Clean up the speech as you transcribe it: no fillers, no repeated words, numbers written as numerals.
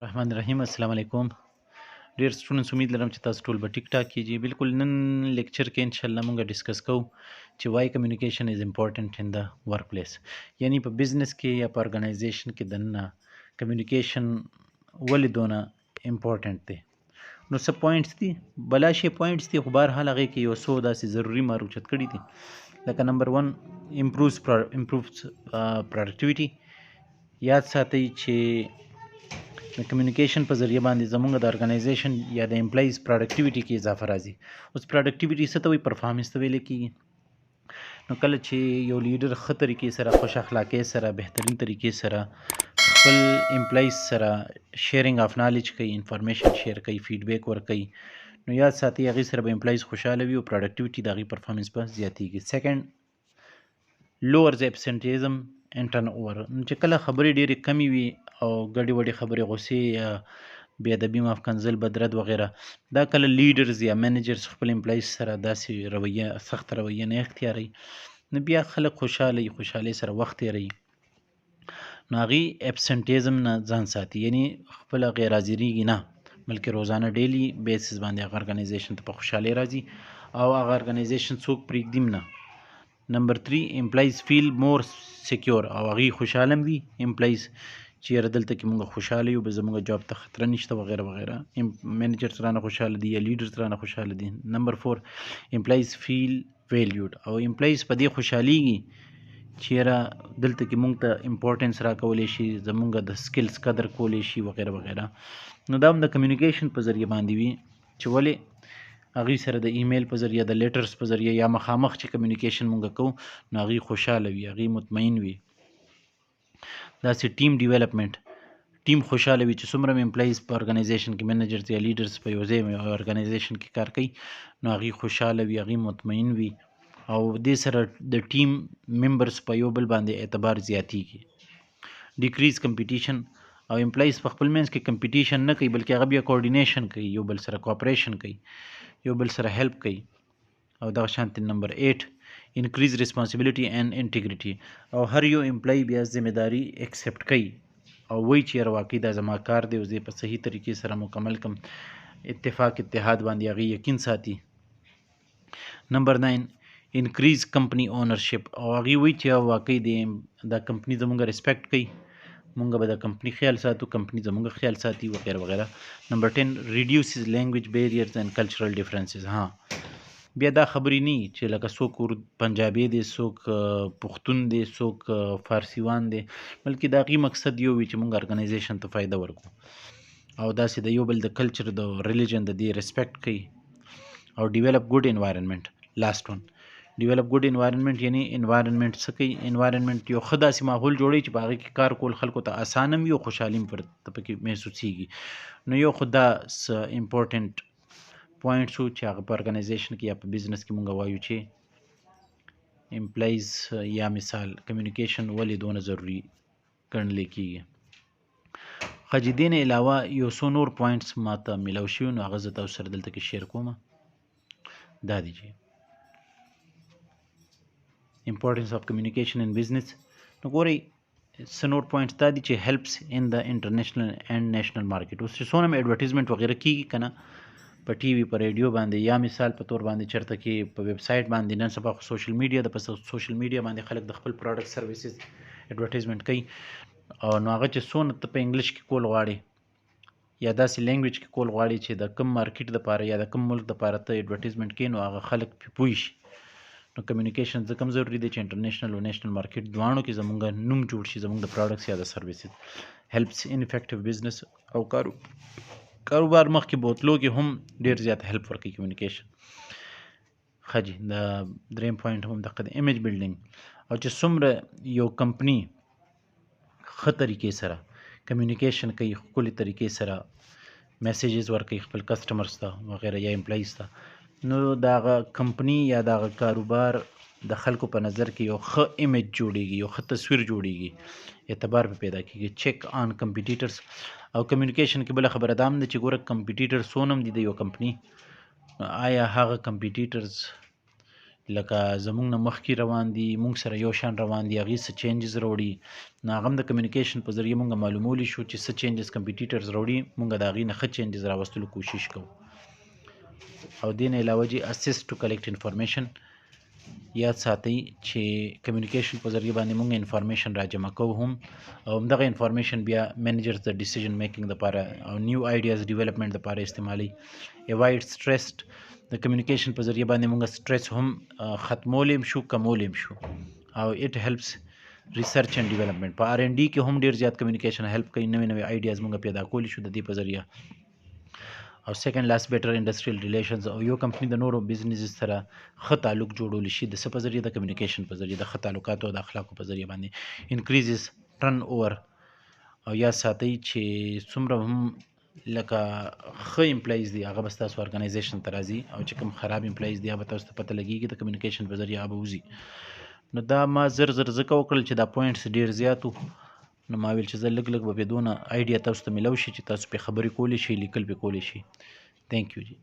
رحمان الرحیم السلام علیکم. ډیر سټوډنټس امید لرم چې تاسو ټول به ټیک ټاک کیږي. بالکل نن لیکچر کې ان شاء الله مونږ ډیسکس کوو چې وای کمیونیکیشن از امپورټنٹ ان د ورک پلیس، یعنی په بزنس کې یا په ارګنایزیشن کې دننه کمیونیکیشن ولې دونه امپورټنٹ دی. نو څه پوینټس دي، بلا شی پوینټس دي، خو بهرحال هغې کې یو څو داسې ضروري ما روچت کړي دي. لکه نمبر 1 امپرووز پروډکټیویټي. یاد ساتئ چې د کمیونیکیشن په ذریعه باندې زمونږ د ارګنایزیشن یا د امپلایز پروډکټیویټي کې اضافه راځي. اوس پروډکټیویټي څه ته وایي؟ پرفارمنس ته ویل کېږي. نو کله چې یو لیډر ښه طریقې سره، خوش اخلاقۍ سره، بهترین طریقې سره خپل امپلایز سره شیرینګ آف نالج کوي، انفارمیشن شیر کوي، فیډبیک ورکوي، نو یاد ساتئ هغې سره به امپلایز خوشحاله وي او پروډکټیویټي د هغې پرفارمنس به زیاتېږي. سیکنډ، لوور د ابسنټیزم اینډ ټرن اوور. چې کله خبرې ډېرې کمې وي او ګډې وډې خبرې، غصې یا بې ادبي، معاف کنځل، بدرد وغیره، دا کله لیډرز یا منیجرز خپل امپلایز سره داسې رویه، سخت رویه نه اختیاروي، نو بیا خلک خوشحاله وي، خوشحالۍ سره وخت تېروي. نو هغې ابسنټیزم نه ځان ساتي، یعنی خپله غیر حاضرېږي نه، بلکې روزانه ډیلی بیسس باندې هغه ارګنایزیشن ته په خوشحالۍ راځي او هغه ارګنایزیشن څوک پرېږدي نه. نمبر 3 امپلایز فیل مور سیکیور، او هغې خوشحاله هم وي امپلایز چې یاره دلته کې مونږ خوشحاله یو، به زمونږ جاب ته خطره نشته وغیره وغیره. منیجرز رانه خوشحاله دي یا لیډرز رانه خوشحاله دي. نمبر 4 امپلایز فیل ویلیوډ، او امپلایز په دې خوشحالیږي چې یاره دلته کې مونږ ته امپورټنس راکولی شي، زمونږ د سکلز قدر کولی شي وغیره وغیره. نو دا هم د کمیونیکیشن په ذریعه باندې وي چې ولې هغې سره د ایمیل په ذریعه، د لیټرز په ذریعه یا مخامخ چې کمیونیکیشن مونږ کوو، نو هغې خوشحاله وي، هغې مطمئن وي. داسې ټیم ډیولپمنټ، ټیم خوشحاله وي چې څومره مې امپلایز په ارګنایزیشن کې، منیجرز یا لیډرز په یو ځای ارګنایزیشن کې کار کوي، نو هغې خوشحاله وي، هغې مطمئن وي، او دې سره د ټیم ممبرز په یو بل باندې اعتبار زیاتیږي. ډیکریز کمپټیشن، او امپلایز په خپل منځ کې کمپټیشن نه کوي، بلکې هغه بیا کوارډینیشن کوي، یو بل سره کوآپریشن کوي، یو بل سره هیلپ کوي. او دغه شانتې نمبر 8 انکریز ریسپانسیبلټي اینڈ انټیګریټي، او هر یو امپلای بیا ذمہداري ایکسپټ کوي او وایي چې یاره واقعي دا زما کار دی او زه په صحیح طریقې سره مکمل کم، اتفاق اتحاد باندې هغې یقین ساتي. نمبر 9 انکریز کمپنی اونرشپ، او هغې وایي چې واقعي دا کمپنی زمونږ ریسپیکټ کوي، مونږ به د کمپنی خیال ساتو، کمپنی زمونږ خیال ساتي وغیره وغیره. نمبر 10 ریډیوسز لینګویج بیریرز اینڈ کلچرل ډفرنسز. ها بیا دا خبرې نه چې لکه څوک پنجابي دی، څوک پښتون دی، څوک فارسیوان دی، بلکې د هغې مقصد یو وي چې مونږ ارګنایزیشن ته فایده ورکړو، او داسې د یو بل د کلچر، د ریلیجن د دې ریسپیکټ کوي. او ډیولپ ګډ انوایرنمنټ، لاست ون ډیولپ ګډ انوایرنمنټ، یعنی انوایرنمنټ څه کوي؟ انوایرنمنٹ یو ښه داسې ماحول جوړوي چې په هغې کې کار کول خلکو ته اسانه هم وي او خوشحالي هم ورته پکې محسوسیږي. نو یو خو دا امپورټنټ پوینټس وو چې هغه په ارګنایزیشن کې یا په بزنس کې مونږ وایو چې امپلایز یا مثال کمیونیکیشن ولې دونه ضروري ګڼلی کېږي. ښه جي دې نه علاوه یو څو نور پوینټس ما ته میلاو شوي، نو هغه زه تاسو سره دلته کې شیر کوم. دا دی چې امپورټنس آف کمیونیکیشن ان بزنس. نو ګورئ څه نور پوینټس دا دي چې هیلپس ان د انټرنیشنل اینډ نیشنل مارکیټ. اوس چې څونه مې ایډورټیزمنټ وغیره کېږي که نه په ټي وي، په ریډیو باندې، یا مثال په طور باندې چېرته کې په ویب سایټ باندې، نن سبا خو سوشل میډیا ده، په سوشل میډیا باندې خلک د خپل پروډکټ سروسز ایډورټیزمنټ کوي، او نو هغه چې څونه ته په انګلیش کې کول غواړې یا داسې لینګویج کې کول غواړې چې د کم مارکیټ دپاره یا د کم ملک دپاره ته ایډورټیزمنټ کوې، نو هغه خلک پرې پوه شي. نو کمیونیکیشن ځکه هم ضروري دی چې انټرنیشنل او نیشنل مارکیټ دواړو کې زمونږ نوم جوړ شي، زمونږ د پروډکټس یا د سروسز. هیلپس ان افیکټیو بزنس، او کاروبار مخکې بوتلو کې هم ډېر زیات هیلپ ورکوي کمیونیکیشن. ښه جي دا دریم پوینټ هم دقه دی، امیج بلډینګ، او چې څومره یو کمپنی ښه طریقې سره کمیونیکیشن کوي، ښکلې طریقې سره میسیجز ورکوي خپل کسټمرز ته وغیره یا امپلایز ته، نو د هغه کمپنی یا د هغه کاروبار د خلکو په نظر کې یو ښه امیج جوړیږي، یو ښه تصویر جوړیږي، اعتبار پې پیدا کېږي. چیک آن کمپیټیټرز، او کمیونیکیشن کې بله خبره دا هم ده چې ګوره کمپیټیټر څونه هم دي د یو کمپنی، آیا هغه کمپیټیټرز لکه زمونږ نه مخکې روان دي، مونږ سره یو شان روان دي، هغې څه چینجز راوړي، نو هغه هم د کمیونیکیشن په ذریعه مونږ معلومولی شو چې څه چینجز کمپیټیټرز راوړي، مونږ د هغې نه ښه چینجز راوستلو کوشش کوو. او دې نه علاوه جي اسیسټ ټو کلیکټ انفارمیشن، یاد ساتئ چې کمیونیکیشن په ذریعه باندې مونږ انفارمیشن را جمع کوو هم، او همدغه انفارمیشن بیا مینیجرز د ډیسیژن میکینګ دپاره او نیو آیډیاز ډیولپمنټ دپاره استعمالوي. ایوایډ سټریس، د کمیونیکیشن په ذریعه باندې مونږ سټریس هم ختمولی شو، کمولی شو، او اټ هیلپس ریسرچ اینڈ ډیولپمنٹ. په آر این ډي کې هم ډیر زیات کمیونیکیشن هیلپ کوي، نوې نوې آیډیاز مونږ پیدا کولی شو د دې په ذریعه. او سیکنډ لاس بیټر انډسټریل ریلیشنز، او یو کمپنی د نورو بزنسز سره ښه تعلق جوړولی شي د څه په ذریعه، د کمیونیکیشن په ذریعه، د ښه تعلقاتو او د اخلاقو په ذریعه باندې. انکریزز ټرن اوور، او یاد ساتئ چې څومره هم لکه ښه امپلایز دي هغه به ستاسو ارګنایزیشن ته راځي، او چې کوم خراب امپلایز دي هغه به تاسو ته پته لګېږي د کمیونیکیشن په ذریعه هغه به وځي. نو دا ما زر ځکه وکړل چې دا پوینټس ډېر زیات وو، نو ما ویل چې زه لږ به پې دونه آیډیا تاسو ته میلو شي چې تاسو پې خبرې کولی شئ، لیکل پې کولی شئ. تھینک یو جی.